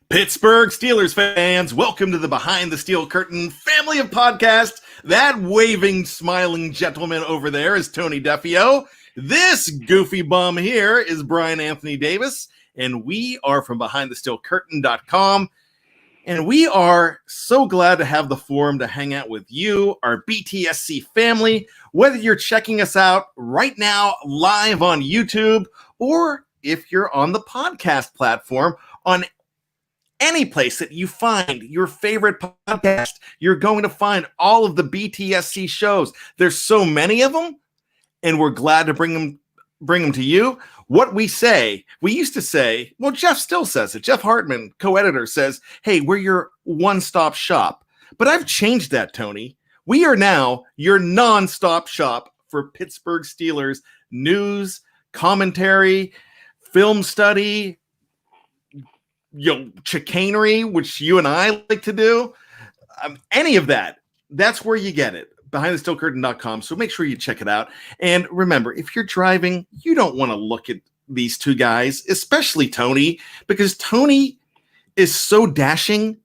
Pittsburgh Steelers fans, welcome to the Behind the Steel Curtain family of podcasts. That waving, smiling gentleman over there is Tony Defeo. This goofy bum here is Bryan Anthony Davis, and we are from BehindTheSteelCurtain.com. And we are so glad to have the forum to hang out with you, our BTSC family, whether you're checking us out right now live on YouTube, or if you're on the podcast platform on any place that you find your favorite podcast, you're going to find all of the BTSC shows. There's so many of them, and we're glad to bring them to you. What we used to say, well, Jeff still says it. Jeff Hartman, co-editor, says, hey, we're your one-stop shop. But I've changed that, Tony. We are now your non-stop shop for Pittsburgh Steelers news, commentary, film study, chicanery, which you and I like to do. Any of that, that's where you get it. BehindTheSteelCurtain.com. So make sure you check it out. And remember, if you're driving, you don't want to look at these two guys, especially Tony, because Tony is so dashing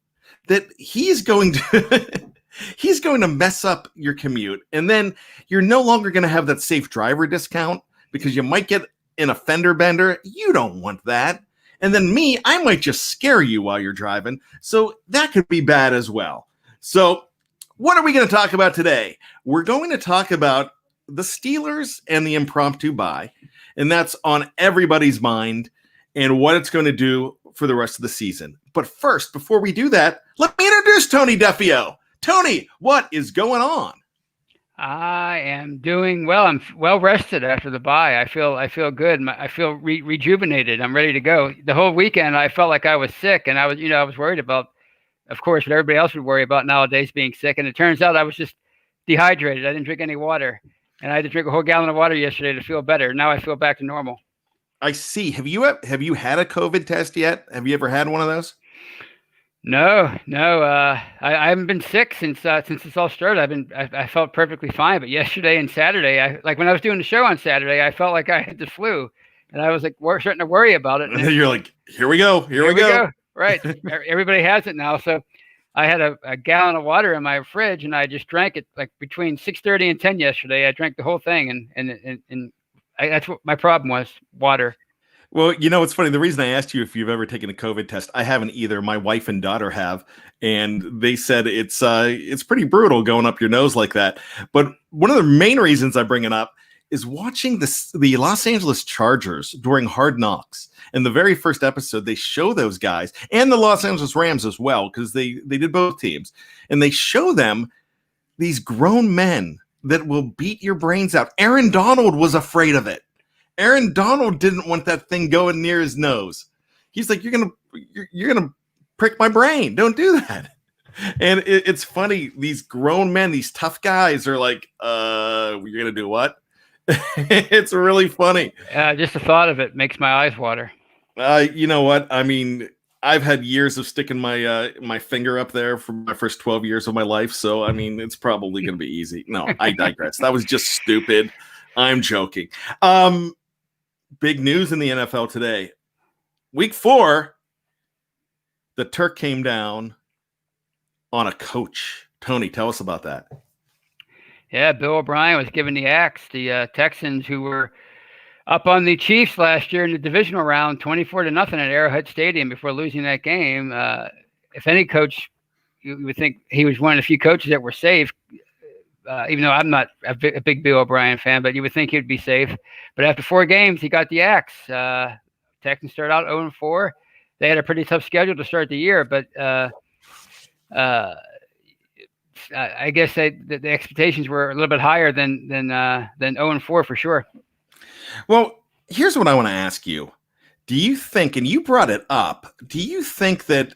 that he's going to mess up your commute. And then you're no longer going to have that safe driver discount because you might get in a fender bender. You don't want that. And then me, I might just scare you while you're driving. So that could be bad as well. So what are we going to talk about today? We're going to talk about the Steelers and the impromptu bye. And that's on everybody's mind and what it's going to do for the rest of the season. But first, before we do that, let me introduce Tony Defeo. Tony, what is going on? I am doing well. I'm well rested after the bye. I feel good. I feel rejuvenated. I'm ready to go. The whole weekend, I felt like I was sick, and I was worried about, of course, what everybody else would worry about nowadays, being sick. And it turns out I was just dehydrated. I didn't drink any water, and I had to drink a whole gallon of water yesterday to feel better. Now I feel back to normal. I see. Have you had a COVID test yet? Have you ever had one of those? No. I haven't been sick since this all started. I felt perfectly fine, but yesterday and Saturday, when I was doing the show on Saturday, I felt like I had the flu, and I was like starting to worry about it. And you're like, here we go. Right. Everybody has it now. So I had a gallon of water in my fridge, and I just drank it like between 6:30 and 10 yesterday. I drank the whole thing, and that's what my problem was, water. Well, it's funny. The reason I asked you if you've ever taken a COVID test, I haven't either. My wife and daughter have, and they said it's pretty brutal going up your nose like that. But one of the main reasons I bring it up is watching the Los Angeles Chargers during Hard Knocks. In the very first episode, they show those guys and the Los Angeles Rams as well, because they did both teams, and they show them these grown men that will beat your brains out. Aaron Donald was afraid of it. Aaron Donald didn't want that thing going near his nose. He's like, you're gonna prick my brain. Don't do that. And it's funny. These grown men, these tough guys, are like, you're gonna do what? It's really funny. Just the thought of it makes my eyes water. You know what? I mean, I've had years of sticking my finger up there for my first 12 years of my life. So, I mean, it's probably going to be easy. No, I digress. That was just stupid. I'm joking. Big news in the NFL today. Week 4, the Turk came down on a coach. Tony, tell us about that. Yeah, Bill O'Brien was given the axe. The Texans, who were up on the Chiefs last year in the divisional round, 24-0 at Arrowhead Stadium before losing that game. If any coach, you would think he was one of the few coaches that were safe, even though I'm not a big Bill O'Brien fan, but you would think he'd be safe. But after 4 games, he got the axe. Texans started out 0-4. They had a pretty tough schedule to start the year, but I guess the expectations were a little bit higher than 0-4 for sure. Well, here's what I want to ask you. Do you think, and you brought it up, do you think that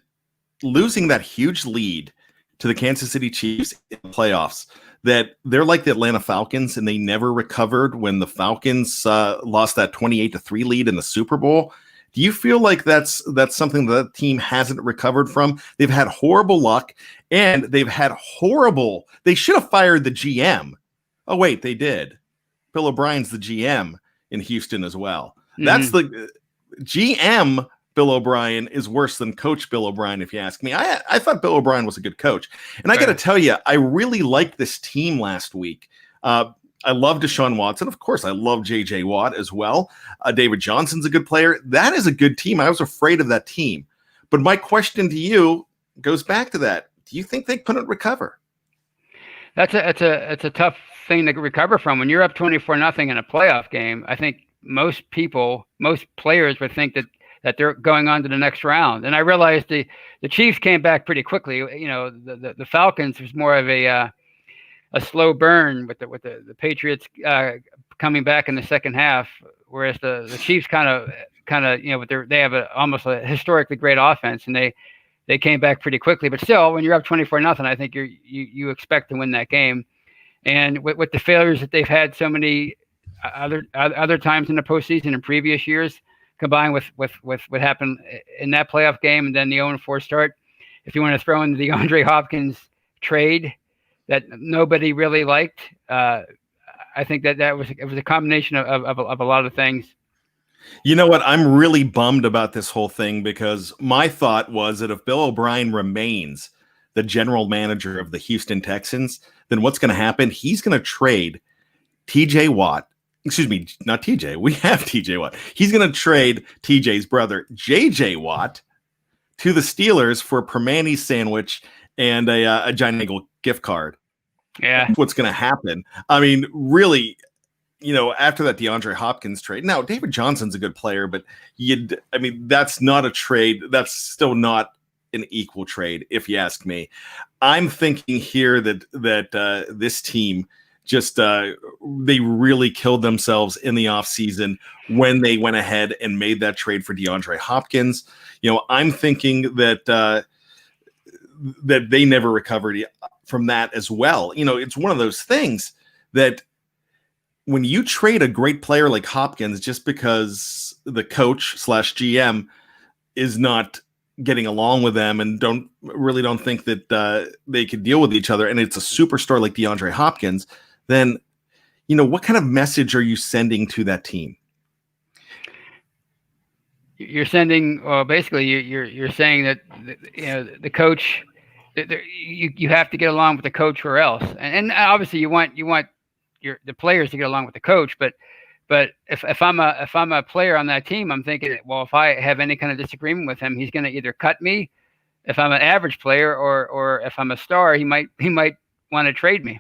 losing that huge lead to the Kansas City Chiefs in the playoffs, that they're like the Atlanta Falcons and they never recovered when the Falcons lost that 28-3 lead in the Super Bowl? Do you feel like that's something that the team hasn't recovered from? They've had horrible luck, and they've had they should have fired the GM. Oh, wait, they did. Bill O'Brien's the GM in Houston as well. Mm-hmm. That's the GM Bill O'Brien is worse than Coach Bill O'Brien, if you ask me. I thought Bill O'Brien was a good coach. And I got to tell you, I really liked this team last week. I love Deshaun Watson. Of course, I love J.J. Watt as well. David Johnson's a good player. That is a good team. I was afraid of that team. But my question to you goes back to that. Do you think they couldn't recover? It's a tough thing to recover from. When you're up 24-0 in a playoff game, I think most players would think that they're going on to the next round. And I realized the Chiefs came back pretty quickly. You know, the Falcons was more of a slow burn with the Patriots coming back in the second half, whereas the Chiefs kind of they have almost a historically great offense, and they came back pretty quickly. But still, when you're up 24-0, I think you expect to win that game. And with the failures that they've had so many other times in the postseason in previous years, combined with what happened in that playoff game and then the 0-4 start, if you want to throw in the DeAndre Hopkins trade that nobody really liked, I think it was a combination of a lot of things. You know what? I'm really bummed about this whole thing because my thought was that if Bill O'Brien remains the general manager of the Houston Texans, then what's going to happen? He's going to trade TJ Watt. Excuse me, not TJ. We have TJ Watt. He's going to trade TJ's brother, JJ Watt, to the Steelers for a Permani sandwich and a Giant Eagle gift card. Yeah. That's what's going to happen. I mean, really, after that DeAndre Hopkins trade. Now, David Johnson's a good player, but that's not a trade. That's still not an equal trade, if you ask me. I'm thinking here that this team just they really killed themselves in the offseason when they went ahead and made that trade for DeAndre Hopkins. I'm thinking that they never recovered from that as well. It's one of those things that when you trade a great player like Hopkins just because the coach / GM is not getting along with them and don't think that they could deal with each other, and it's a superstar like DeAndre Hopkins, then what kind of message are you sending to that team? You're sending, basically, you're saying that the coach, you have to get along with the coach or else, and obviously you want the players to get along with the coach, but if I'm a player on that team, I'm thinking, well, if I have any kind of disagreement with him, he's going to either cut me if I'm an average player, or if I'm a star, he might want to trade me.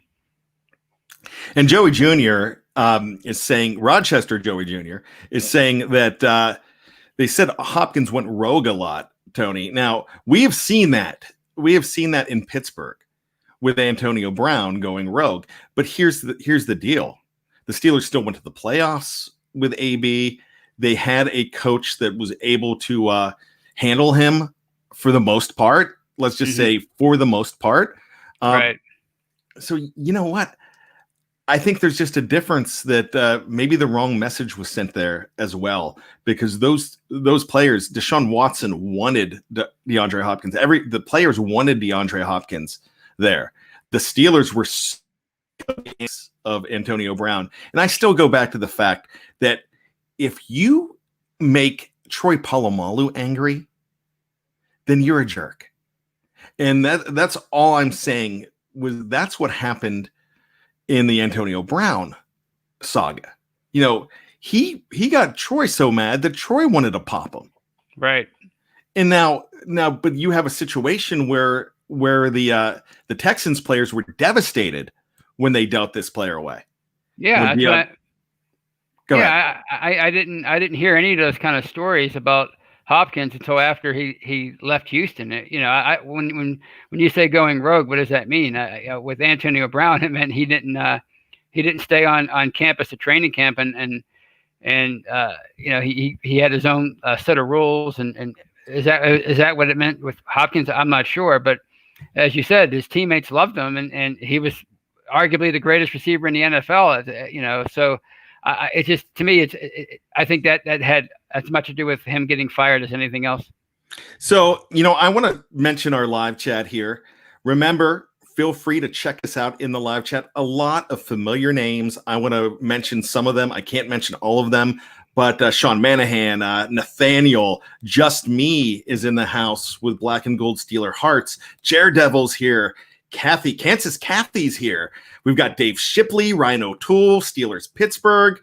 And Joey Jr. Is saying, Rochester Joey Jr. is saying that they said Hopkins went rogue a lot, Tony. Now, we have seen that. We have seen that in Pittsburgh with Antonio Brown going rogue. But here's the deal. The Steelers still went to the playoffs with AB. They had a coach that was able to handle him for the most part. Let's just say for the most part. Right. So you know what? I think there's just a difference that maybe the wrong message was sent there as well, because those players, Deshaun Watson wanted DeAndre Hopkins. The players wanted DeAndre Hopkins there. The Steelers were of Antonio Brown. And I still go back to the fact that if you make Troy Polamalu angry, then you're a jerk. And that's all I'm saying. That's what happened in the Antonio Brown saga. He got Troy so mad that Troy wanted to pop him. Right. And now, but you have a situation where the Texans players were devastated when they dealt this player away. Yeah, Go ahead. I didn't hear any of those kind of stories about Hopkins until after he left Houston. When you say going rogue, what does that mean? With Antonio Brown, it meant he didn't stay on campus at training camp, and he had his own set of rules. And is that what it meant with Hopkins? I'm not sure, but as you said, his teammates loved him, and he was arguably the greatest receiver in the NFL. So it just, to me, I think that had as much to do with him getting fired as anything else. So, I want to mention our live chat here. Remember, feel free to check us out in the live chat. A lot of familiar names. I want to mention some of them. I can't mention all of them, But Sean Manahan, Nathaniel, Just Me is in the house with Black and Gold Steeler Hearts. Daredevil's here. Kathy, Kansas Kathy's here. We've got Dave Shipley, Ryan O'Toole, Steelers Pittsburgh.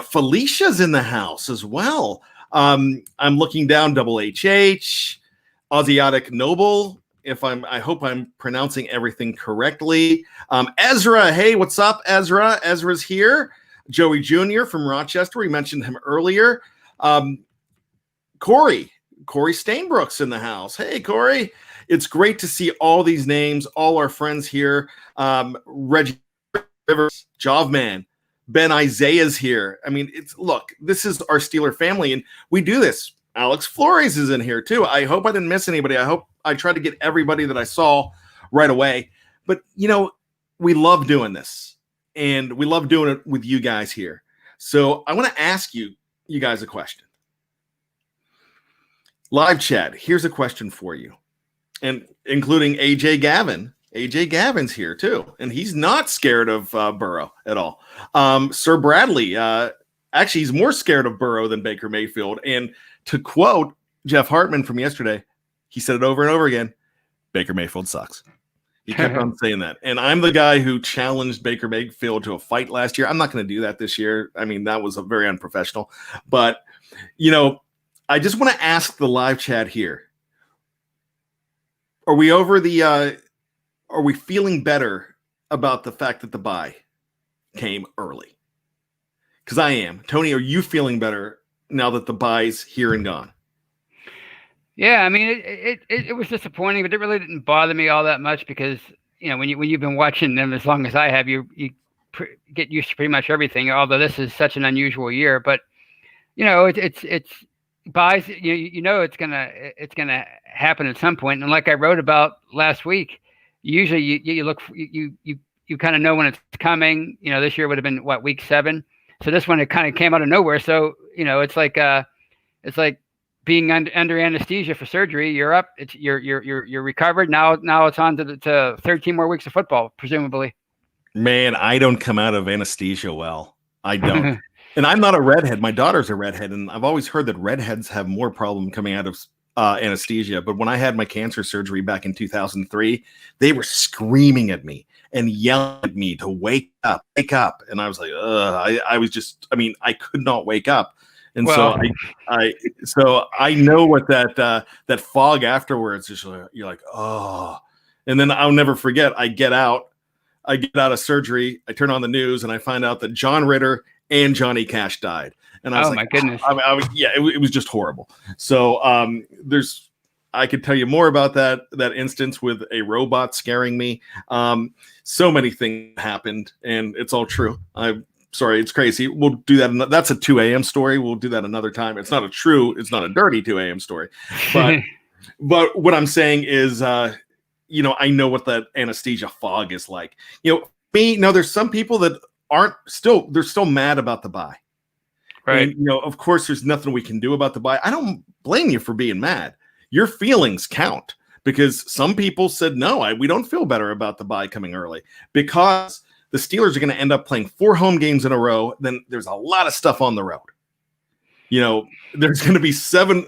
Felicia's in the house as well. I'm looking down, Double HH, Asiatic Noble. I hope I'm pronouncing everything correctly. Ezra, hey, what's up, Ezra? Ezra's here. Joey Jr. from Rochester. We mentioned him earlier. Corey Stainbrook's in the house. Hey, Corey. It's great to see all these names, all our friends here. Reggie Rivers, Jovman, Ben Isaiah's here. I mean, this is our Steeler family, and we do this. Alex Flores is in here too. I hope I didn't miss anybody. I hope I tried to get everybody that I saw right away. But, we love doing this. And we love doing it with you guys here. So I want to ask you guys a question. Live chat, here's a question for you. And including AJ Gavin. AJ Gavin's here too. And he's not scared of Burrow at all. Sir Bradley, actually, he's more scared of Burrow than Baker Mayfield. And to quote Jeff Hartman from yesterday, he said it over and over again, Baker Mayfield sucks. He kept on saying that. And I'm the guy who challenged Baker Mayfield to a fight last year. I'm not going to do that this year. I mean, that was very unprofessional. But, I just want to ask the live chat here. Are we feeling better about the fact that the bye came early? Because I am. Tony, are you feeling better now that the bye's here and gone? Yeah, I mean, it was disappointing, but it really didn't bother me all that much because, when you've been watching them as long as I have, you get used to pretty much everything, although this is such an unusual year. But, it's buys, it's gonna happen at some point. And like I wrote about last week, usually you kind of know when it's coming. This year would have been week 7. So this one, it kind of came out of nowhere. So, it's like being under anesthesia for surgery. You're up. You're recovered. Now it's on to 13 more weeks of football, presumably. Man, I don't come out of anesthesia well. I don't. And I'm not a redhead. My daughter's a redhead, and I've always heard that redheads have more problem coming out of anesthesia. But when I had my cancer surgery back in 2003, they were screaming at me and yelling at me to wake up. And I was like, I could not wake up. And so I know what that fog afterwards is. You're like, oh, and then I'll never forget. I get out of surgery. I turn on the news and I find out that John Ritter and Johnny Cash died. And I was my goodness. It was just horrible. So I could tell you more about that instance with a robot scaring me. So many things happened, and it's all true. Sorry, it's crazy. We'll do that. That's a 2 a.m. story. We'll do that another time. It's not a dirty 2 a.m. story. But what I'm saying is, I know what that anesthesia fog is like. There's some people that they're still mad about the bye. Right. And, of course, there's nothing we can do about the bye. I don't blame you for being mad. Your feelings count because some people said, no, we don't feel better about the bye coming early because the Steelers are going to end up playing 4 home games in a row. Then there's a lot of stuff on the road. There's going to be 7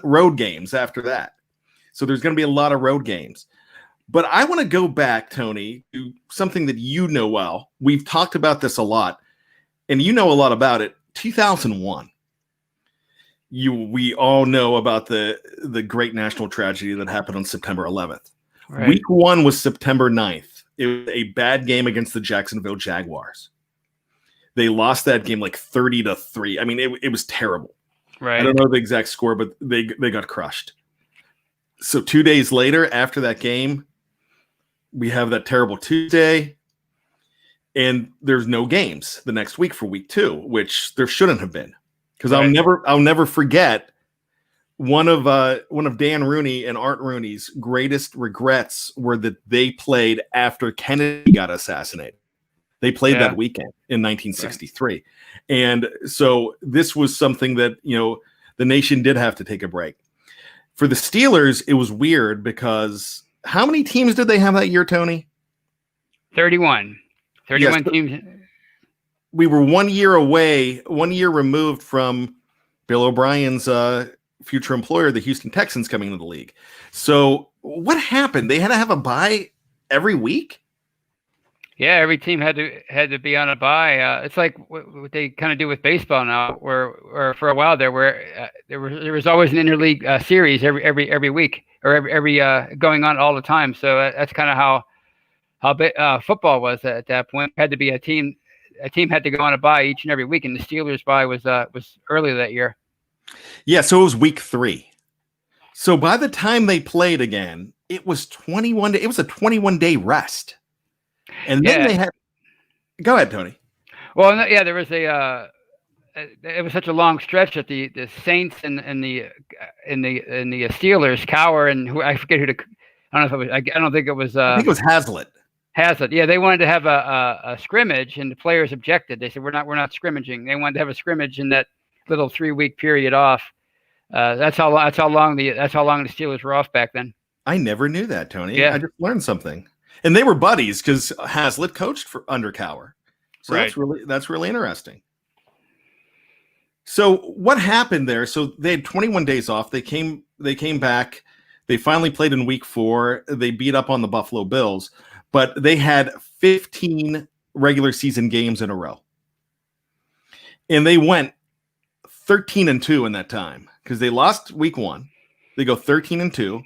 road games after that. So there's going to be a lot of road games. But I want to go back, Tony, to something that you know well. We've talked about this a lot, and you know a lot about it. 2001. We all know about the great national tragedy that happened on September 11th. Right. Week 1 was September 9th. It was a bad game against the Jacksonville Jaguars. They lost that game like 30-3. I mean, it was terrible. Right. I don't know the exact score, but they got crushed. So 2 days later, after that game, we have that terrible Tuesday, and there's no games the next week for week 2, which there shouldn't have been. Because right. I'll never forget one of Dan Rooney and Art Rooney's greatest regrets were that they played after Kennedy got assassinated. They played that weekend in 1963. Right. And so this was something that, the nation did have to take a break. For the Steelers, it was weird because how many teams did they have that year, Tony? 31. 31 teams. we were 1 year away, 1 year removed from Bill O'Brien's future employer, the Houston Texans, coming into the league. So what happened? They had to have a bye every week? Yeah, every team had to be on a bye. It's like what they kind of do with baseball now, where for a while there was always an interleague series every week, or every going on all the time. So that's kind of how football was at that point. Had to be a team had to go on a bye each and every week, and the Steelers' bye was early that year. Yeah, so it was week 3. So by the time they played again, it was 21 day. It was a 21-day rest. And then they had. Go ahead, Tony. Well, yeah, there was it was such a long stretch that the Saints and the Steelers, Cower and who I forget who to. I don't know if it was. I don't think it was. I think it was Hazlitt. Hazlitt, yeah, they wanted to have a scrimmage, and the players objected. They said we're not scrimmaging. They wanted to have a scrimmage in that little 3-week period off. That's how long the Steelers were off back then. I never knew that, Tony. Yeah. I just learned something. And they were buddies because Hazlitt coached under Cower. So right. that's really interesting. So what happened there? So they had 21 days off. They came back. They finally played in week 4. They beat up on the Buffalo Bills, but they had 15 regular season games in a row. And they went 13-2 in that time because they lost week 1. They go 13-2.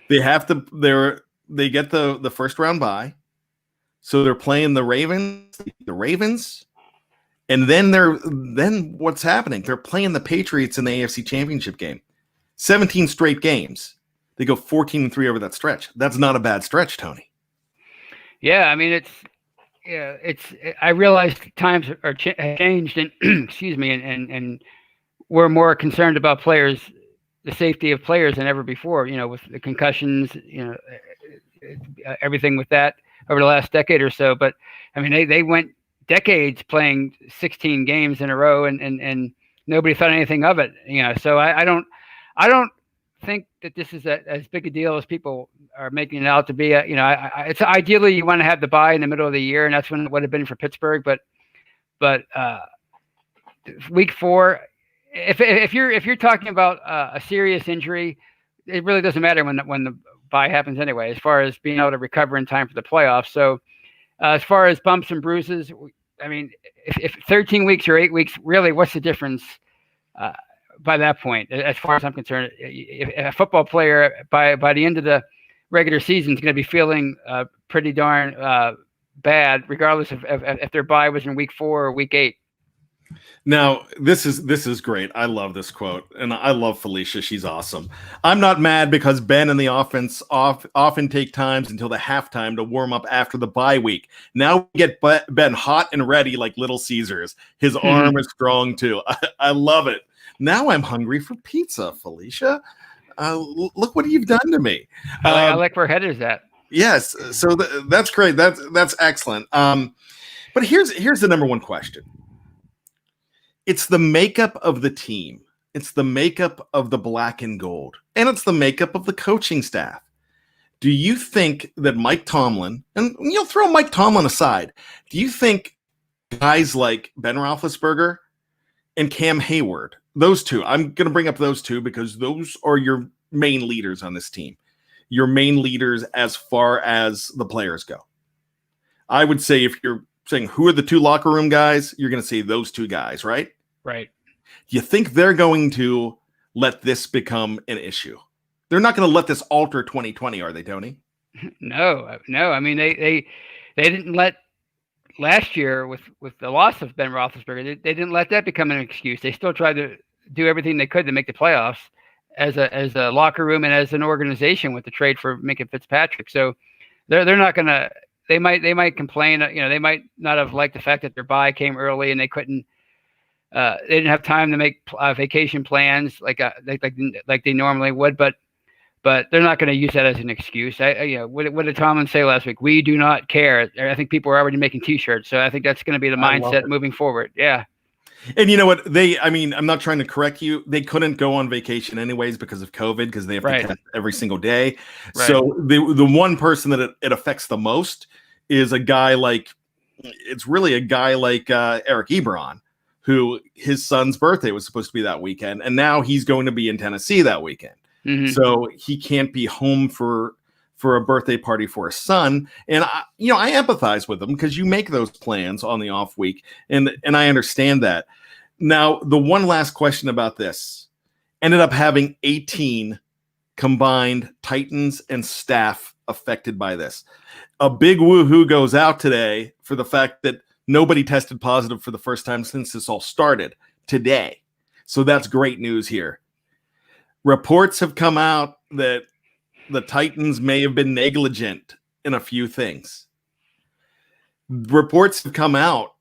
They get the first round bye. So they're playing the Ravens. And then what's happening? They're playing the Patriots in the AFC Championship game. 17 straight games. They go 14-3 over that stretch. That's not a bad stretch, Tony. Yeah, I mean I realized times are changed, and excuse me, and we're more concerned about players, the safety of players than ever before. With the concussions, everything with that over the last decade or so. But I mean, they went decades playing 16 games in a row, and nobody thought anything of it. So I don't think that this is as big a deal as people are making it out to be. It's ideally you want to have the bye in the middle of the year, and that's when it would have been for Pittsburgh. But week 4, if you're talking about a serious injury, it really doesn't matter when the bye happens anyway, as far as being able to recover in time for the playoffs. So as far as bumps and bruises, I mean, if 13 weeks or 8 weeks, really, what's the difference by that point? As far as I'm concerned, if a football player by the end of the regular season is going to be feeling pretty darn bad, regardless of if their bye was in week 4 or week 8. Now, this is great. I love this quote, and I love Felicia. She's awesome. I'm not mad because Ben and the offense often take times until the halftime to warm up after the bye week. Now we get Ben hot and ready like Little Caesars. His arm is strong too. I love it. Now I'm hungry for pizza, Felicia. Look what you've done to me. I like where head is at. Yes, so that's great. That's excellent. But here's the number one question. It's the makeup of the team. It's the makeup of the black and gold. And it's the makeup of the coaching staff. Do you think that Mike Tomlin, and you'll throw Mike Tomlin aside, do you think guys like Ben Roethlisberger and Cam Heyward, those two, I'm going to bring up those two because those are your main leaders on this team, your main leaders as far as the players go? I would say if you're saying who are the two locker room guys, you're going to say those two guys, right? Right. Do you think they're going to let this become an issue? They're not going to let this alter 2020, are they, Tony? No. I mean, they didn't let last year with the loss of Ben Roethlisberger. They didn't let that become an excuse. They still tried to do everything they could to make the playoffs as a locker room and as an organization with the trade for making Fitzpatrick. So they're not going to. They might complain. They might not have liked the fact that their bye came early and they couldn't. They didn't have time to make vacation plans like they normally would. But they're not going to use that as an excuse. What did Tomlin say last week? We do not care. I think people are already making T-shirts, so I think that's going to be the mindset moving forward. Yeah. And you know what? I'm not trying to correct you. They couldn't go on vacation anyways because of COVID, because they have to test every single day. Right. So the one person that it affects the most is a guy like it's really a guy like Eric Ebron, who his son's birthday was supposed to be that weekend, and now he's going to be in Tennessee that weekend. Mm-hmm. So he can't be home for a birthday party for his son. And I empathize with him because you make those plans on the off week, and I understand that. Now, the one last question about this ended up having 18 combined Titans and staff affected by this. A big woohoo goes out today for the fact that nobody tested positive for the first time since this all started today. So that's great news here. Reports have come out that the Titans may have been negligent in a few things. Reports have come out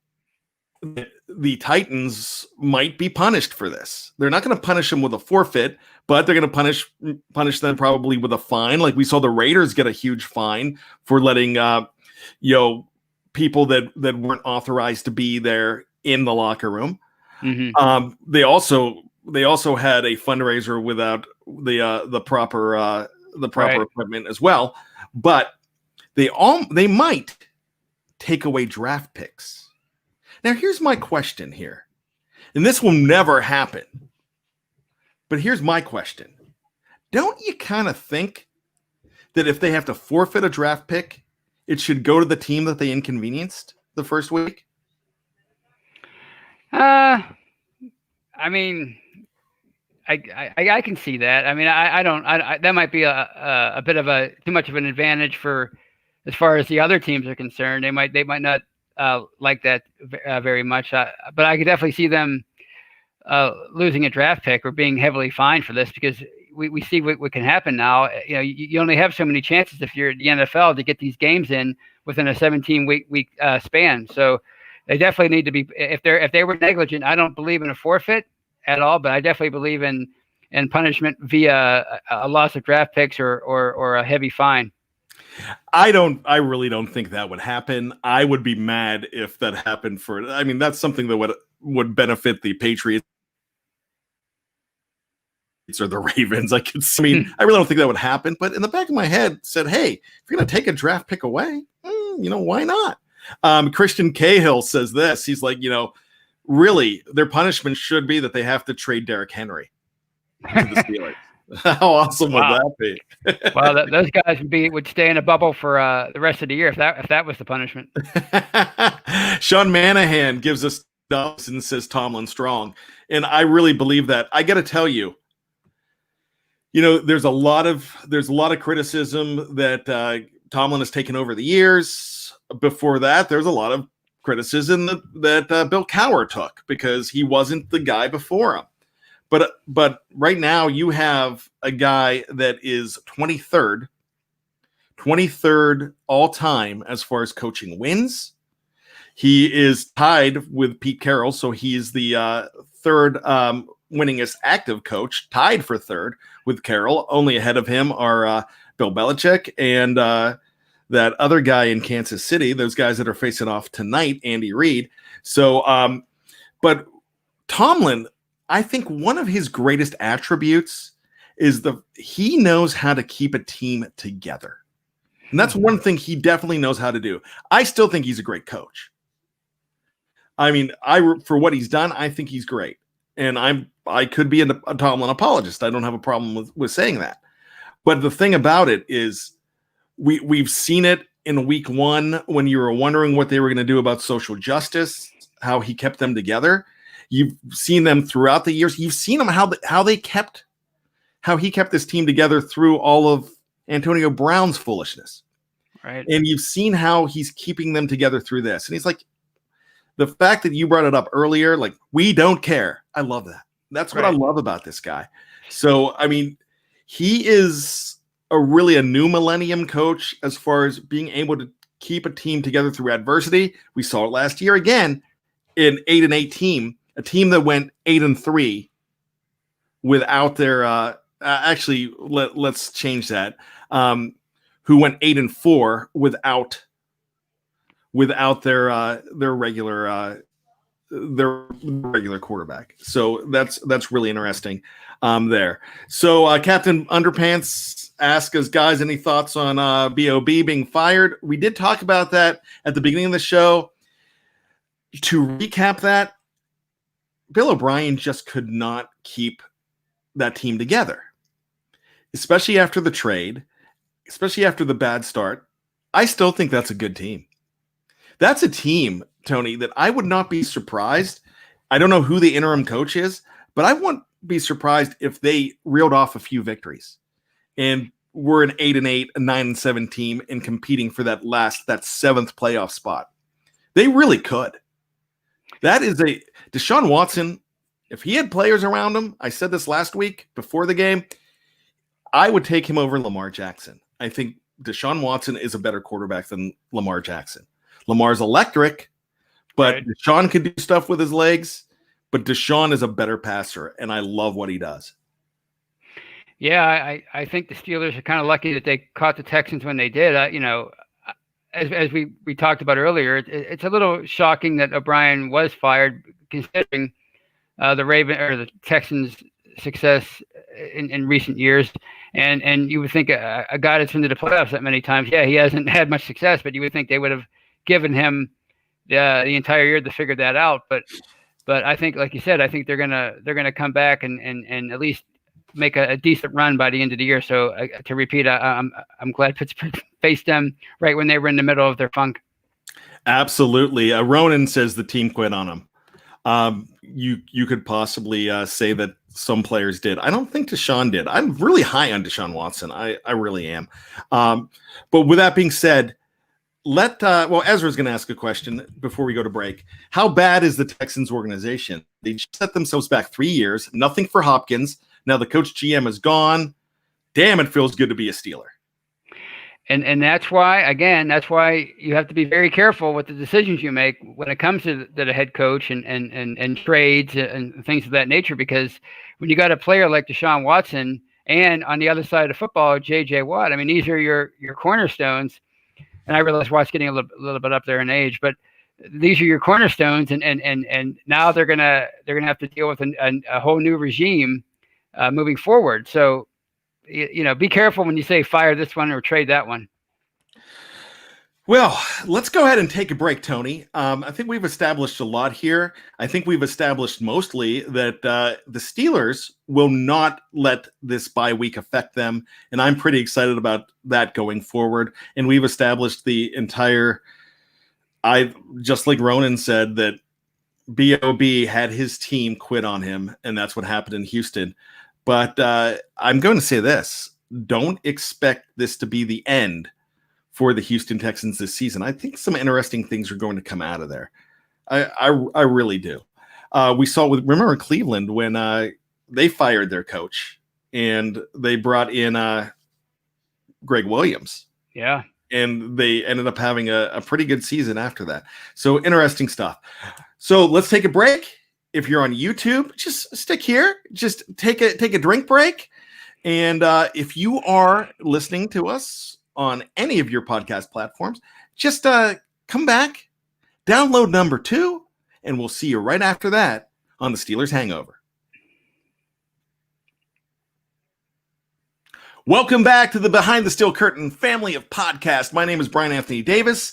that the Titans might be punished for this. They're not going to punish them with a forfeit, but they're going to punish them probably with a fine. Like we saw the Raiders get a huge fine for letting people that weren't authorized to be there in the locker room. Mm-hmm. They also had a fundraiser without the proper equipment as well, but they might take away draft picks. Now, here's my question here, and this will never happen, but here's my question. Don't you kind of think that if they have to forfeit a draft pick, it should go to the team that they inconvenienced the first week? I mean, I can see that. I mean, I don't. That might be a bit of too much of an advantage for as far as the other teams are concerned. They might not like that very much. But I could definitely see them losing a draft pick or being heavily fined for this, because we see what can happen now. You only have so many chances if you're at the NFL to get these games in within a 17-week span. So they definitely need to be. If they were negligent, I don't believe in a forfeit at all, but I definitely believe in punishment via a loss of draft picks or a heavy fine. I really don't think that would happen. I would be mad if that happened that's something that would benefit the Patriots or the Ravens. I really don't think that would happen, but in the back of my head said, hey, if you're going to take a draft pick away, why not? Christian Cahill says this. He's like, really, their punishment should be that they have to trade Derrick Henry to the Steelers. How awesome would that be? Well, those guys would stay in a bubble for the rest of the year if that was the punishment. Sean Manahan gives us dubs and says Tomlin strong, and I really believe that. I got to tell you, there's a lot of criticism that Tomlin has taken over the years. Before that, there's a lot of criticism that Bill Cowher took because he wasn't the guy before him. But right now you have a guy that is 23rd all time as far as coaching wins. He is tied with Pete Carroll, so he's the third winningest active coach, tied for third with Carroll. Only ahead of him are Bill Belichick and that other guy in Kansas City, those guys that are facing off tonight, Andy Reid. So, but Tomlin, I think one of his greatest attributes is he knows how to keep a team together. And that's one thing he definitely knows how to do. I still think he's a great coach. I mean, for what he's done, I think he's great. And I could be a Tomlin apologist. I don't have a problem with saying that. But the thing about it is we've seen it in week one when you were wondering what they were going to do about social justice, how he kept them together. You've seen them throughout the years. You've seen them how he kept this team together through all of Antonio Brown's foolishness. Right. And you've seen how he's keeping them together through this. And he's like, the fact that you brought it up earlier, like, we don't care. I love that. That's what I love about this guy. So, I mean, he is a new millennium coach as far as being able to keep a team together through adversity. We saw it last year again in 8-8 team, a team that went 8-3 without their let's change that. Who went 8-4 without their regular quarterback. So that's really interesting there. So Captain Underpants asks us, guys, any thoughts on BOB being fired? We did talk about that at the beginning of the show. to recap that, Bill O'Brien just could not keep that team together, especially after the trade, especially after the bad start. I still think that's a good team. That's a team, Tony, that I would not be surprised. I don't know who the interim coach is, but I wouldn't be surprised if they reeled off a few victories and were an 8-8, a 9-7 team and competing for that seventh playoff spot. They really could. That is Deshaun Watson. If he had players around him, I said this last week before the game, I would take him over Lamar Jackson. I think Deshaun Watson is a better quarterback than Lamar Jackson. Lamar's electric, but right. Deshaun can do stuff with his legs, but Deshaun is a better passer, and I love what he does. Yeah, I think the Steelers are kind of lucky that they caught the Texans when they did. As we talked about earlier, it's a little shocking that O'Brien was fired, considering the Texans' success in recent years. And you would think a guy that's been to the playoffs that many times, yeah, he hasn't had much success, but you would think they would have given him the entire year to figure that out. But I think, like you said, I think they're gonna come back and at least make a decent run by the end of the year. So to repeat, I'm glad Pittsburgh faced them right when they were in the middle of their funk. Absolutely. Ronan says the team quit on him. You could possibly say that some players did. I don't think Deshaun did. I'm really high on Deshaun Watson. I really am. But with that being said, Ezra's going to ask a question before we go to break. How bad is the Texans organization? They just set themselves back 3 years. Nothing for Hopkins. Now the coach GM is gone. Damn, it feels good to be a Steeler. And that's why you have to be very careful with the decisions you make when it comes to the head coach and trades and things of that nature, because when you got a player like Deshaun Watson and on the other side of football, J.J. Watt, I mean, these are your cornerstones. And I realize Watt's getting a little bit up there in age, but these are your cornerstones, and now they're gonna have to deal with a whole new regime moving forward. So, be careful when you say fire this one or trade that one. Well, let's go ahead and take a break, Tony. I think we've established a lot here. I think we've established mostly that the Steelers will not let this bye week affect them, and I'm pretty excited about that going forward. And we've established the entire just like Ronan said, that B.O.B. had his team quit on him, and that's what happened in Houston. But I'm going to say this. Don't expect this to be the end for the Houston Texans this season. I think some interesting things are going to come out of there. I really do. We saw remember Cleveland when they fired their coach and they brought in Greg Williams. Yeah. And they ended up having a pretty good season after that. So interesting stuff. So let's take a break. If you're on YouTube, just stick here. Just take a drink break. And if you are listening to us on any of your podcast platforms, just come back, download number 2, and we'll see you right after that on the Steelers Hangover. Welcome back to the Behind the Steel Curtain family of podcasts. My name is Bryan Anthony Davis.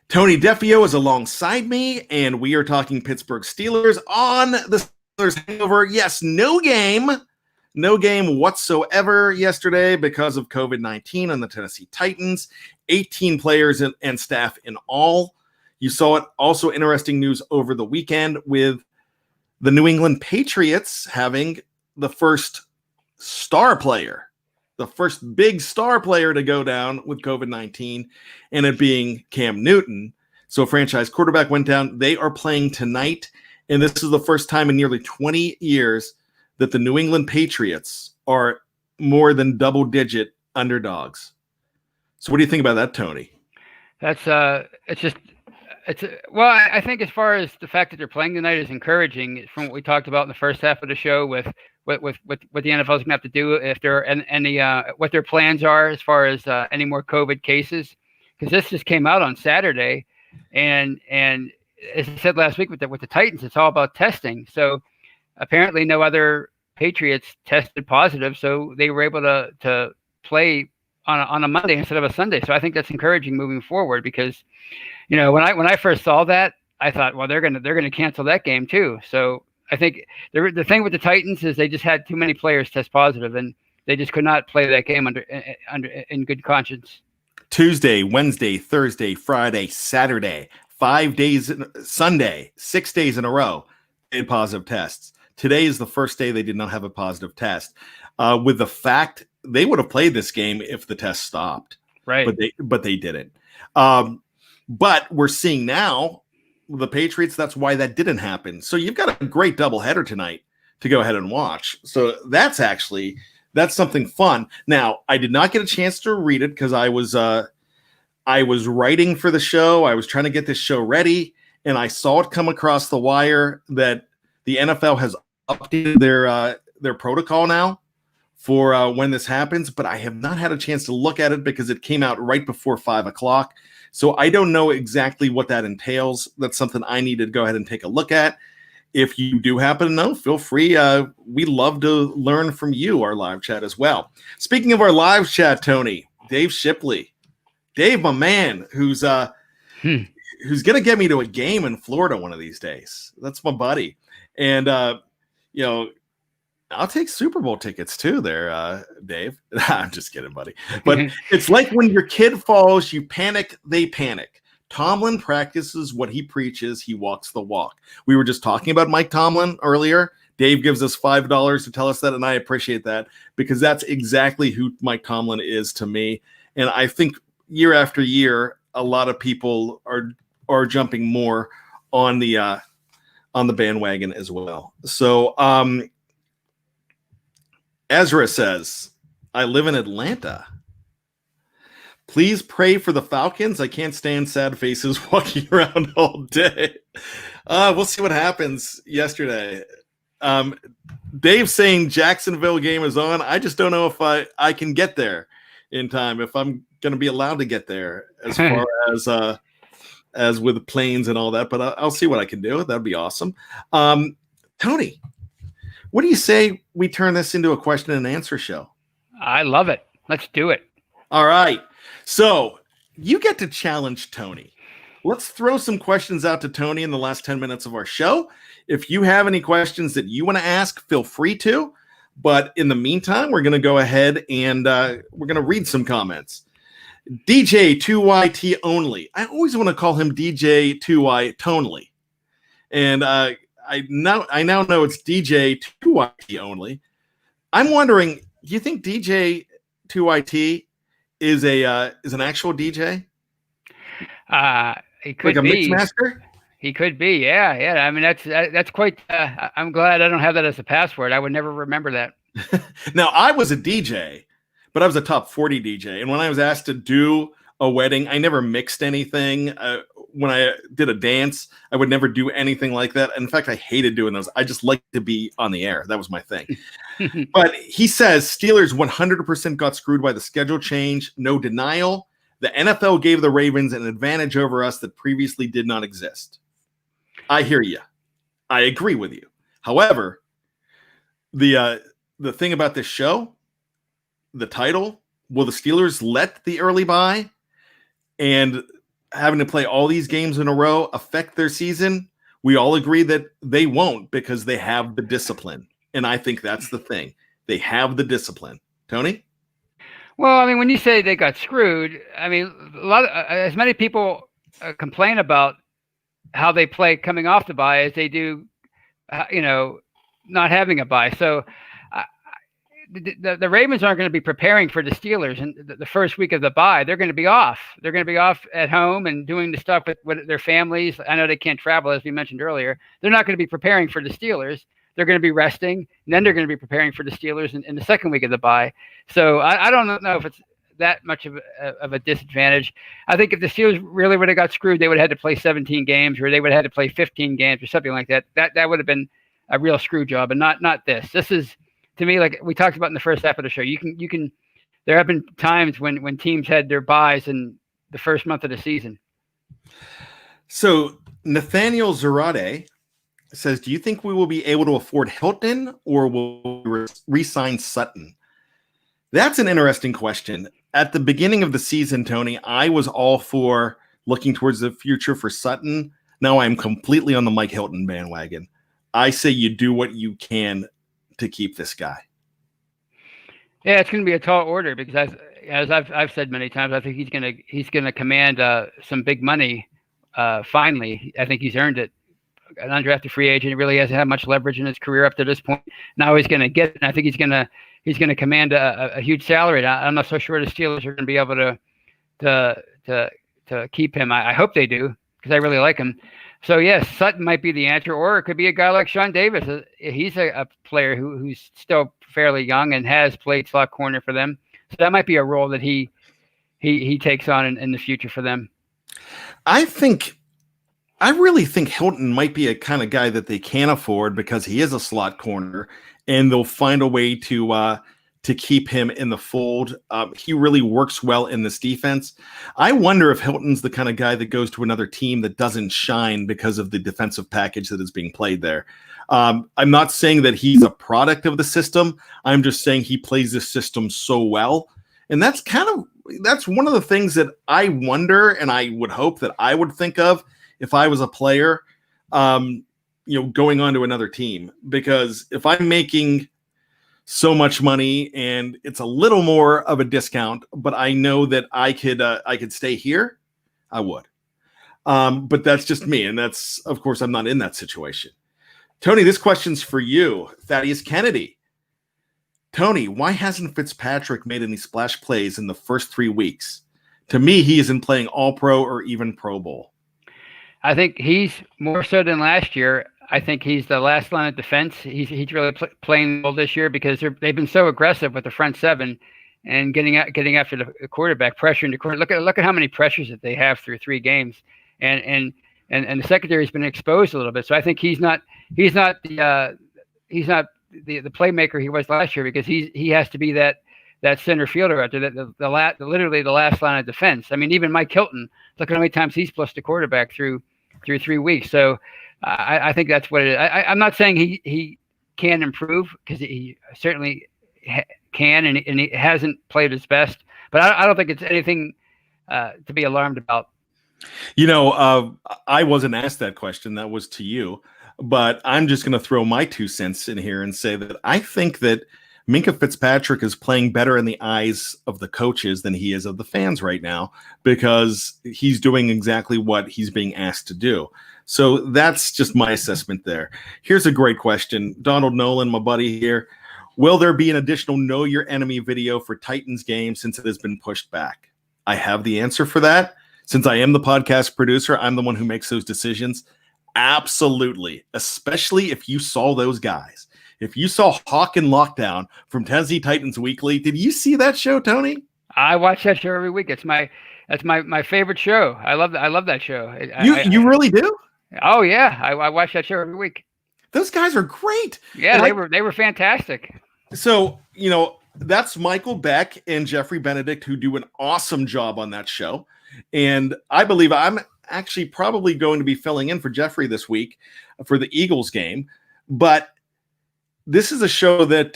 Tony Defeo is alongside me, and we are talking Pittsburgh Steelers on the Steelers Hangover. Yes, no game whatsoever yesterday because of COVID-19 on the Tennessee Titans. 18 players and staff in all. You saw it. Also interesting news over the weekend with the New England Patriots having the first star player, the first big star player to go down with COVID-19, and it being Cam Newton. So franchise quarterback went down. They are playing tonight, and this is the first time in nearly 20 years that the New England Patriots are more than double-digit underdogs. So what do you think about that, Tony? That's I think as far as the fact that they're playing tonight is encouraging from what we talked about in the first half of the show with what the NFL is going to have to do if there are any what their plans are as far as any more COVID cases, because this just came out on Saturday, and as I said last week with the Titans, it's all about testing. So apparently no other Patriots tested positive, so they were able to play on a Monday instead of a Sunday. So I think that's encouraging moving forward, because when I first saw that, I thought, well, they're gonna cancel that game too. So I think the thing with the Titans is they just had too many players test positive, and they just could not play that game under in good conscience. Tuesday, Wednesday, Thursday, Friday, Saturday, 5 days, Sunday, 6 days in a row, they had positive tests. Today is the first day they did not have a positive test. With the fact they would have played this game if the test stopped, right? But they didn't. But we're seeing now the Patriots. That's why that didn't happen. So you've got a great doubleheader tonight to go ahead and watch. So that's something fun. Now, I did not get a chance to read it because I was writing for the show. I was trying to get this show ready, and I saw it come across the wire that the NFL has updated their protocol now for when this happens, but I have not had a chance to look at it because it came out right before 5 o'clock. So I don't know exactly what that entails. That's something I need to go ahead and take a look at. If you do happen to know, feel free. We love to learn from you, our live chat as well. Speaking of our live chat, Tony, Dave Shipley. Dave, my man, who's going to get me to a game in Florida one of these days. That's my buddy. And, I'll take Super Bowl tickets too there, Dave. I'm just kidding, buddy. But it's like when your kid falls, you panic, they panic. Tomlin practices what he preaches. He walks the walk. We were just talking about Mike Tomlin earlier. Dave gives us $5 to tell us that, and I appreciate that because that's exactly who Mike Tomlin is to me. And I think year after year, a lot of people are jumping more on the bandwagon as well. So Ezra says, I live in Atlanta. Please pray for the Falcons. I can't stand sad faces walking around all day. We'll see what happens yesterday. Dave saying Jacksonville game is on. I just don't know if I can get there in time, if I'm going to be allowed to get there as far as with planes and all that. But I'll see what I can do. That'd be awesome. Tony, what do you say we turn this into a question and answer show? I love it. Let's do it. All right. So you get to challenge Tony. Let's throw some questions out to Tony in the last 10 minutes of our show. If you have any questions that you want to ask, feel free to. But in the meantime, we're going to go ahead and we're going to read some comments. DJ2YT only. I always want to call him DJ2Y Tonely. And I now know it's DJ2YT only. I'm wondering, do you think DJ2YT is an actual DJ? He could like a be. Mixmaster? He could be. Yeah. I mean, that's quite. I'm glad I don't have that as a password. I would never remember that. Now, I was a DJ, but I was a top 40 DJ, and when I was asked to do a wedding, I never mixed anything. When I did a dance, I would never do anything like that. In fact, I hated doing those. I just liked to be on the air. That was my thing. But he says Steelers 100% got screwed by the schedule change. No denial. The NFL gave the Ravens an advantage over us that previously did not exist. I hear you. I agree with you. However, the thing about this show, the title, will the Steelers let the early bye and having to play all these games in a row affect their season? We all agree that they won't because they have the discipline. And I think that's the thing. They have the discipline. Tony? Well, I mean, when you say they got screwed, I mean, as many people complain about how they play coming off the bye as they do, not having a bye. So the Ravens aren't going to be preparing for the Steelers in the first week of the bye. They're going to be off. They're going to be off at home and doing the stuff with their families. I know they can't travel, as we mentioned earlier. They're not going to be preparing for the Steelers. They're going to be resting, and then they're going to be preparing for the Steelers in the second week of the bye. So I don't know if it's that much of a disadvantage. I think if the Steelers really would have got screwed, they would have had to play 17 games, or they would have had to play 15 games, or something like that. That would have been a real screw job, and not this. This is, to me, like we talked about in the first half of the show. You can. There have been times when teams had their byes in the first month of the season. So Nathaniel Zarate says, do you think we will be able to afford Hilton or will we re-sign Sutton? That's an interesting question. At the beginning of the season, Tony, I was all for looking towards the future for Sutton. Now I'm completely on the Mike Hilton bandwagon. I say you do what you can to keep this guy. Yeah, it's going to be a tall order because as I've said many times, I think he's gonna command some big money. Finally, I think he's earned it. An undrafted free agent, he really hasn't had much leverage in his career up to this point. Now he's going to get it, and I think he's going to command a huge salary. I'm not so sure the Steelers are going to be able to keep him. I hope they do because I really like him. So yes, Sutton might be the answer, or it could be a guy like Sean Davis. He's a player who's still fairly young and has played slot corner for them. So that might be a role that he takes on in the future for them. I really think Hilton might be a kind of guy that they can afford because he is a slot corner, and they'll find a way to keep him in the fold. He really works well in this defense. I wonder if Hilton's the kind of guy that goes to another team that doesn't shine because of the defensive package that is being played there. I'm not saying that he's a product of the system. I'm just saying he plays this system so well. And that's one of the things that I wonder, and I would hope that I would think of if I was a player, going on to another team, because if I'm making so much money and it's a little more of a discount, but I know that I could stay here, I would. But that's just me. And that's, of course, I'm not in that situation. Tony, this question's for you. Thaddeus Kennedy. Tony, why hasn't Fitzpatrick made any splash plays in the first 3 weeks? To me, he isn't playing All-Pro or even Pro Bowl. I think he's more so than last year. I think he's the last line of defense. He's really playing well this year because they've been so aggressive with the front seven and getting after the quarterback, pressuring the quarterback. Look at how many pressures that they have through 3 games, and the secondary has been exposed a little bit. So I think he's not the playmaker he was last year because he has to be that center fielder out there, literally the last line of defense. I mean, even Mike Hilton, look at how many times he's plus the quarterback through 3 weeks. So I think that's what it is. I'm not saying he can improve because he certainly can, and he hasn't played his best. But I don't think it's anything to be alarmed about. I wasn't asked that question. That was to you. But I'm just going to throw my 2 cents in here and say that I think that Minkah Fitzpatrick is playing better in the eyes of the coaches than he is of the fans right now because he's doing exactly what he's being asked to do. So that's just my assessment there. Here's a great question. Donald Nolan, my buddy here. Will there be an additional Know Your Enemy video for Titans game since it has been pushed back? I have the answer for that. Since I am the podcast producer, I'm the one who makes those decisions. Absolutely. Especially if you saw those guys. If you saw Hawk and Lockdown from Tennessee Titans Weekly, did you see that show, Tony? I watch that show every week. That's my favorite show. I love that show. You really do? Oh yeah, I watch that show every week. Those guys are great. Yeah, they were fantastic. So that's Michael Beck and Jeffrey Benedict who do an awesome job on that show, and I believe I'm actually probably going to be filling in for Jeffrey this week for the Eagles game, but. This is a show that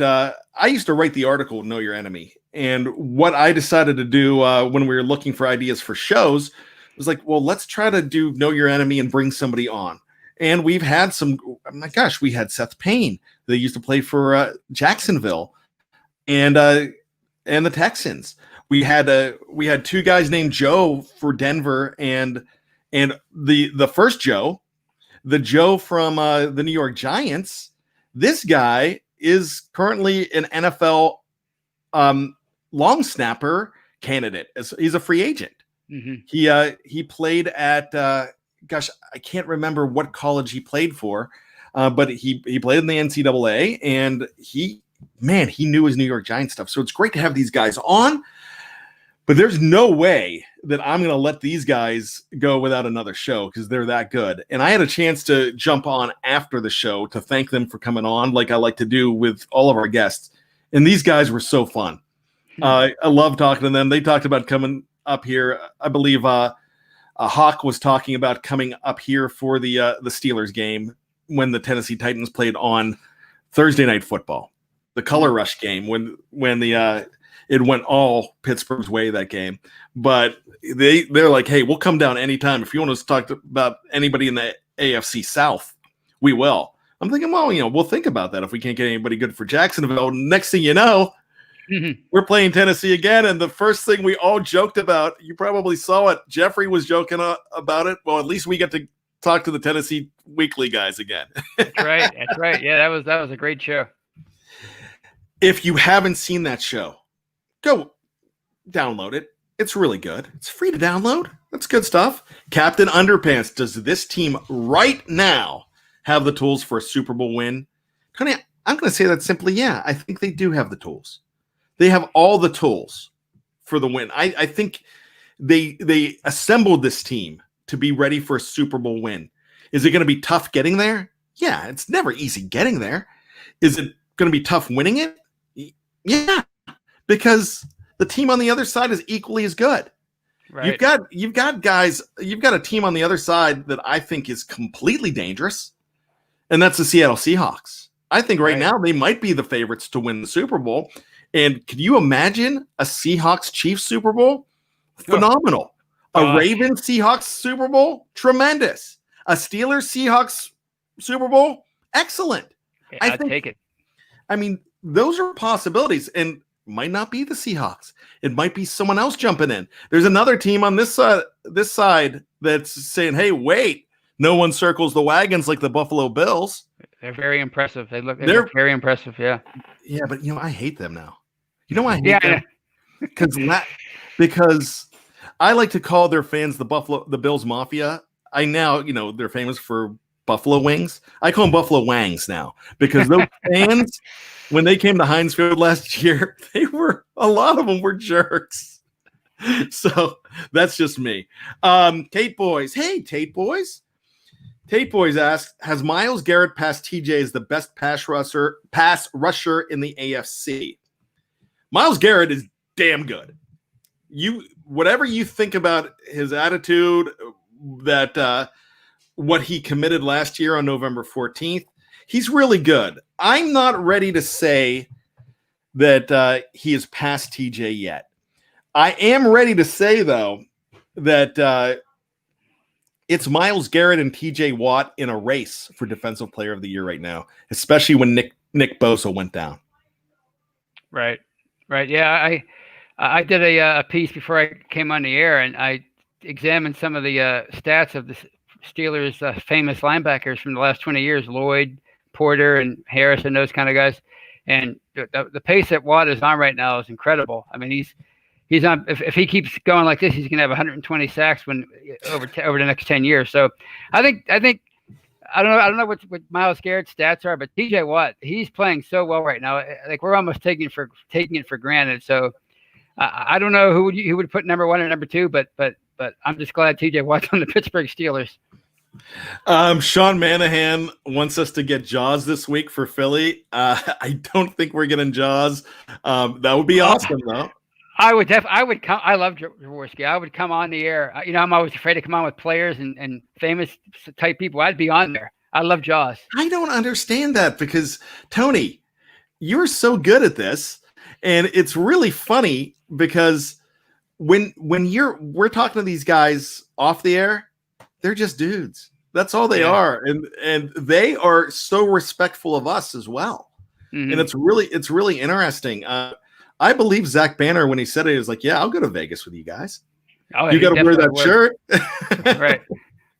I used to write the article, Know Your Enemy. And what I decided to do when we were looking for ideas for shows was like, well, let's try to do Know Your Enemy and bring somebody on. And we've had we had Seth Payne that used to play for Jacksonville and the Texans. We had 2 guys named Joe for Denver and the first Joe, the Joe from the New York Giants. This guy is currently an NFL long snapper candidate. He's a free agent. Mm-hmm. He played at I can't remember what college he played for, but he played in the NCAA, and he knew his New York Giants stuff. So it's great to have these guys on. But there's no way that I'm going to let these guys go without another show because they're that good. And I had a chance to jump on after the show to thank them for coming on like I like to do with all of our guests. And these guys were so fun. I love talking to them. They talked about coming up here. I believe Hawk was talking about coming up here for the Steelers game when the Tennessee Titans played on Thursday Night Football, the Color Rush game when the it went all Pittsburgh's way that game. But they're like, hey, we'll come down anytime. If you want us to talk about anybody in the AFC South, we will. I'm thinking, well, we'll think about that if we can't get anybody good for Jacksonville. Next thing you know, we're playing Tennessee again, and the first thing we all joked about, you probably saw it, Jeffrey was joking about it. Well, at least we get to talk to the Tennessee Weekly guys again. That's right. Yeah, that was a great show. If you haven't seen that show, go download it. It's really good. It's free to download. That's good stuff. Captain Underpants, does this team right now have the tools for a Super Bowl win? Tony, I'm going to say that simply, yeah. I think they do have the tools. They have all the tools for the win. I think they assembled this team to be ready for a Super Bowl win. Is it going to be tough getting there? Yeah, it's never easy getting there. Is it going to be tough winning it? Yeah, because the team on the other side is equally as good. Right. You've got guys, you've got a team on the other side that I think is completely dangerous, and that's the Seattle Seahawks. I think right now they might be the favorites to win the Super Bowl. And can you imagine a Seahawks-Chiefs Super Bowl? Phenomenal. A Ravens-Seahawks Super Bowl? Tremendous. A Steelers-Seahawks Super Bowl? Excellent. Yeah, I'd take it. I mean, those are possibilities, and might not be the Seahawks. It might be someone else jumping in. There's another team on this side that's saying, hey, wait, no one circles the wagons like the Buffalo Bills. They're very impressive. They look very impressive, yeah. Yeah, but I hate them now. I hate them because I like to call their fans the Bills Mafia. I now, they're famous for Buffalo wings. I call them Buffalo Wangs now because those fans, when they came to Heinz Field last year, a lot of them were jerks. So that's just me. Tate Boys. Hey, Tate Boys. Tate Boys asks, has Myles Garrett passed TJ as the best pass rusher in the AFC? Myles Garrett is damn good. Whatever you think about his attitude, that what he committed last year on November 14th, he's really good. I'm not ready to say that he has passed TJ yet. I am ready to say, though, that it's Myles Garrett and TJ Watt in a race for Defensive Player of the Year right now, especially when Nick Bosa went down. Right. Yeah, I did a piece before I came on the air, and I examined some of the stats of the Steelers' famous linebackers from the last 20 years, Lloyd, Porter, and Harris, and those kind of guys. And the pace that Watt is on right now is incredible. I mean, he's on. If he keeps going like this, he's going to have 120 sacks over the next 10 years. So I think I don't know what Myles Garrett's stats are, but TJ Watt, he's playing so well right now. Like we're almost taking it for granted. So I don't know who would put number one and number two, but I'm just glad TJ Watt's on the Pittsburgh Steelers. Sean Manahan wants us to get Jaws this week for Philly. I don't think we're getting Jaws. That would be awesome, though. I would come. I love Jaworski. I would come on the air. I'm always afraid to come on with players and famous type people. I'd be on there. I love Jaws. I don't understand that because Tony, you're so good at this, and it's really funny because when we're talking to these guys off the air, they're just dudes. That's all they are, and they are so respectful of us as well. Mm-hmm. And it's really interesting. I believe Zach Banner when he said it, he was like, "Yeah, I'll go to Vegas with you guys. Oh, you got to wear that shirt."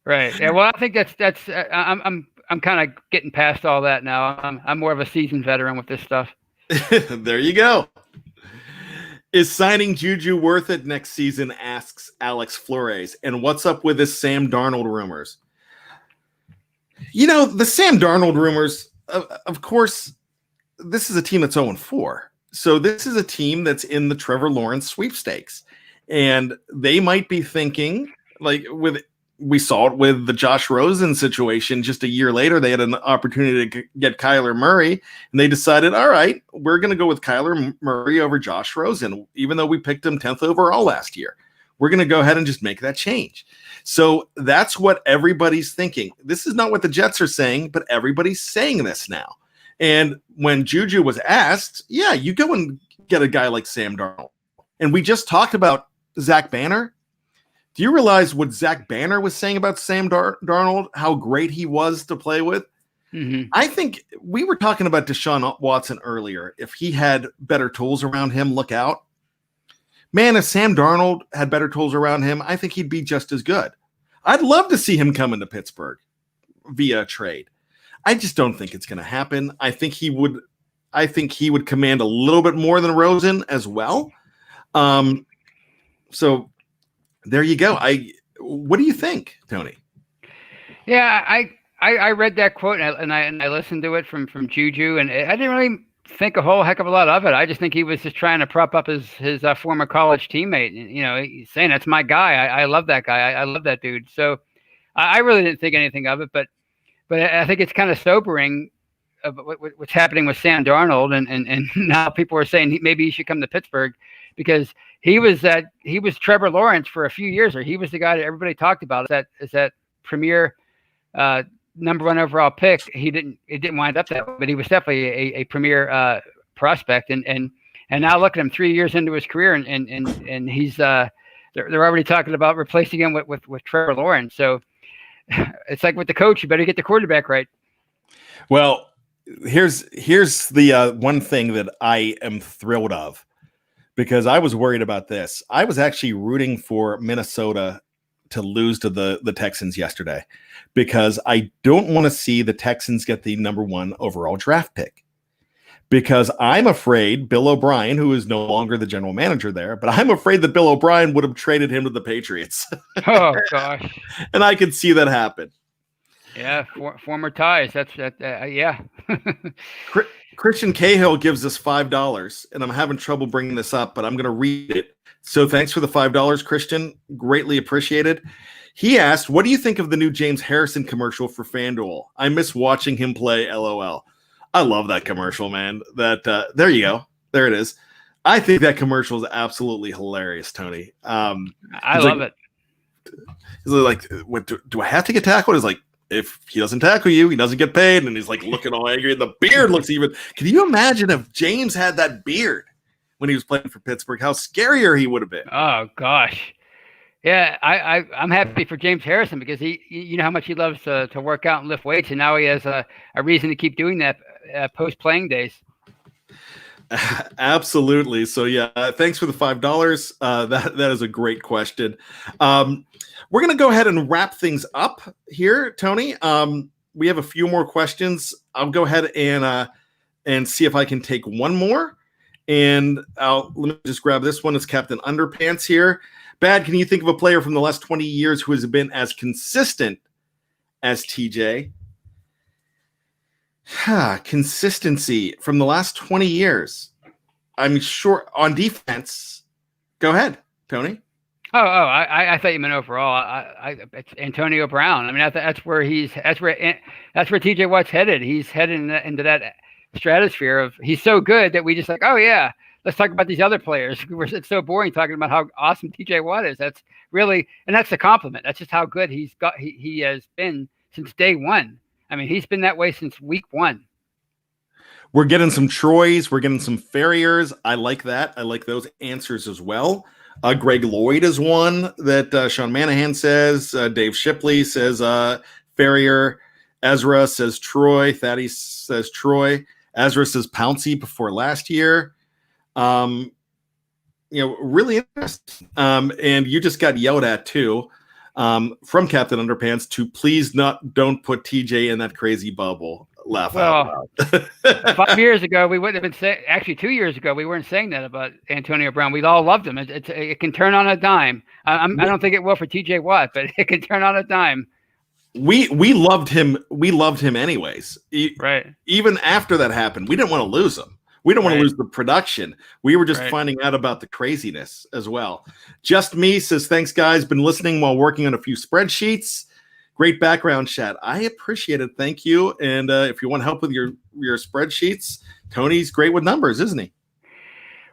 Right. Yeah. Well, I think that's. I'm kind of getting past all that now. I'm more of a seasoned veteran with this stuff. There you go. Is signing Juju worth it next season? Asks Alex Flores. And what's up with this Sam Darnold rumors? The Sam Darnold rumors. Of course, this is a team that's 0-4. So this is a team that's in the Trevor Lawrence sweepstakes, and they might be thinking we saw it with the Josh Rosen situation. Just a year later, they had an opportunity to get Kyler Murray, and they decided, all right, we're going to go with Kyler Murray over Josh Rosen, even though we picked him 10th overall last year. We're going to go ahead and just make that change. So that's what everybody's thinking. This is not what the Jets are saying, but everybody's saying this now. And when Juju was asked, yeah, you go and get a guy like Sam Darnold. And we just talked about Zach Banner. Do you realize what Zach Banner was saying about Sam Darnold, how great he was to play with? Mm-hmm. I think we were talking about Deshaun Watson earlier. If he had better tools around him, look out. Man, if Sam Darnold had better tools around him, I think he'd be just as good. I'd love to see him come into Pittsburgh via trade. I just don't think it's going to happen. I think he would command a little bit more than Rosen as well. So there you go. What do you think, Tony? Yeah, I read that quote and I listened to it from Juju, and I didn't really think a whole heck of a lot of it. I just think he was just trying to prop up his former college teammate. He's saying, that's my guy. I love that guy. I love that dude. So I really didn't think anything of it, but I think it's kind of sobering of what's happening with Sam Darnold, and now people are saying maybe he should come to Pittsburgh, because he was Trevor Lawrence for a few years, or he was the guy that everybody talked about as that premier number 1 overall pick. It didn't wind up that way, but he was definitely a premier prospect, and now look at him 3 years into his career, and he's they're already talking about replacing him with Trevor Lawrence. So it's like with the coach, you better get the quarterback right. Well, here's the one thing that I am thrilled of, because I was worried about this. I was actually rooting for Minnesota to lose to the Texans yesterday, because I don't want to see the Texans get the number 1 overall draft pick, because I'm afraid Bill O'Brien, who is no longer the general manager there, but I'm afraid that Bill O'Brien would have traded him to the Patriots. Oh gosh. And I could see that happen. Yeah, former ties. Yeah. Christian Cahill gives us $5, and I'm having trouble bringing this up, but I'm going to read it. So thanks for the $5, Christian. Greatly appreciated. He asked, what do you think of the new James Harrison commercial for FanDuel? I miss watching him play, LOL. I love that commercial, man. There you go. There it is. I think that commercial is absolutely hilarious, Tony. I love it. He's like, what, do I have to get tackled? He's like, if he doesn't tackle you, he doesn't get paid. And he's like looking all angry. And the beard looks even. Can you imagine if James had that beard when he was playing for Pittsburgh? How scarier he would have been. Oh gosh. Yeah, I'm happy for James Harrison, because you know how much he loves to work out and lift weights, and now he has a reason to keep doing that post playing days. Absolutely. So yeah, thanks for the $5. That is a great question. We're going to go ahead and wrap things up here, Tony. We have a few more questions. I'll go ahead and see if I can take one more. And let me just grab this one. It's Captain Underpants here. Bad, can you think of a player from the last 20 years who has been as consistent as TJ? Consistency from the last 20 years. I'm sure on defense. Go ahead, Tony. I thought you meant overall. It's Antonio Brown. I mean, that's where TJ Watt's headed. He's headed into that stratosphere of, he's so good that we just like, oh yeah, let's talk about these other players. It's so boring talking about how awesome TJ Watt is. That's really, and that's the compliment. That's just how good he has been since day one. I mean, he's been that way since week 1. We're getting some Troys. We're getting some Farriers. I like that. I like those answers as well. Greg Lloyd is one that Sean Manahan says. Dave Shipley says Farrier. Ezra says Troy. Thaddeus says Troy. Ezra says Pouncey before last year. Really interesting. And you just got yelled at too. From Captain Underpants to please don't put TJ in that crazy bubble. Laugh out loud. 5 years ago, we wouldn't have been saying. Actually, 2 years ago, we weren't saying that about Antonio Brown. We all loved him. It can turn on a dime. I don't think it will for TJ Watt, but it can turn on a dime. We loved him. We loved him anyways. Right. Even after that happened, we didn't want to lose him. We don't want to lose the production. We were just finding out about the craziness as well. Just Me says, thanks, guys. Been listening while working on a few spreadsheets. Great background chat. I appreciate it. Thank you. And if you want help with your spreadsheets, Tony's great with numbers, isn't he?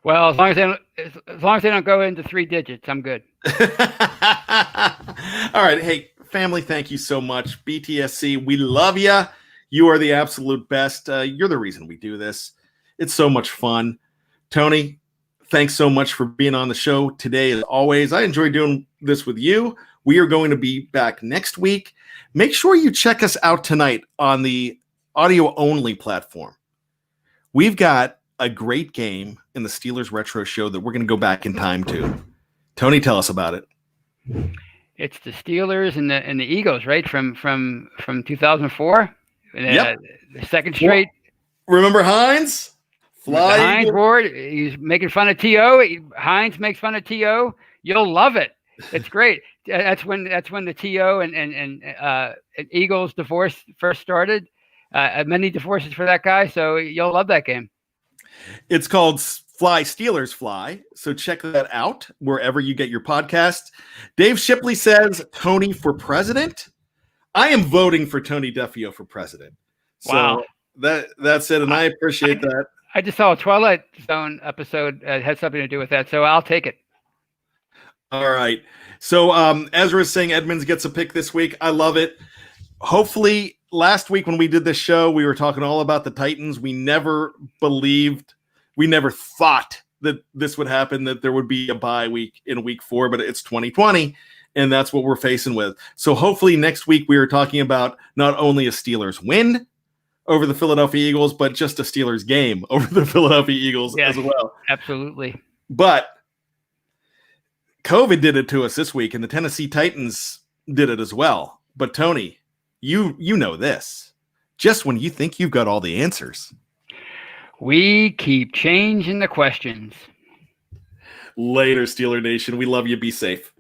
Well, as long as they don't go into 3 digits, I'm good. All right. Hey, family, thank you so much. BTSC, we love you. You are the absolute best. You're the reason we do this. It's so much fun. Tony, thanks so much for being on the show today. As always, I enjoy doing this with you. We are going to be back next week. Make sure you check us out tonight on the audio-only platform. We've got a great game in the Steelers Retro Show that we're going to go back in time to. Tony, tell us about it. It's the Steelers and the Eagles, right? From 2004. Yep. The second straight. Remember Hines? Fly the Hines board. He's making fun of T.O. Hines makes fun of T.O. You'll love it. It's great. That's when the T.O. and Eagles divorce first started. Many divorces for that guy, so you'll love that game. It's called Fly Steelers Fly, so check that out wherever you get your podcast. Dave Shipley says, Tony for president? I am voting for Tony Defeo for president. So wow. That's it, and I appreciate that. I just saw a Twilight Zone episode had something to do with that, so I'll take it. All right. So Ezra is saying Edmonds gets a pick this week. I love it. Hopefully, last week when we did this show, we were talking all about the Titans. We never thought that this would happen, that there would be a bye week in week 4, but it's 2020, and that's what we're facing with. So hopefully next week we are talking about not only a Steelers win over the Philadelphia Eagles, but just a Steelers game over the Philadelphia Eagles as well. Absolutely. But COVID did it to us this week, and the Tennessee Titans did it as well. But Tony, you know this. Just when you think you've got all the answers, we keep changing the questions. Later, Steeler Nation. We love you. Be safe.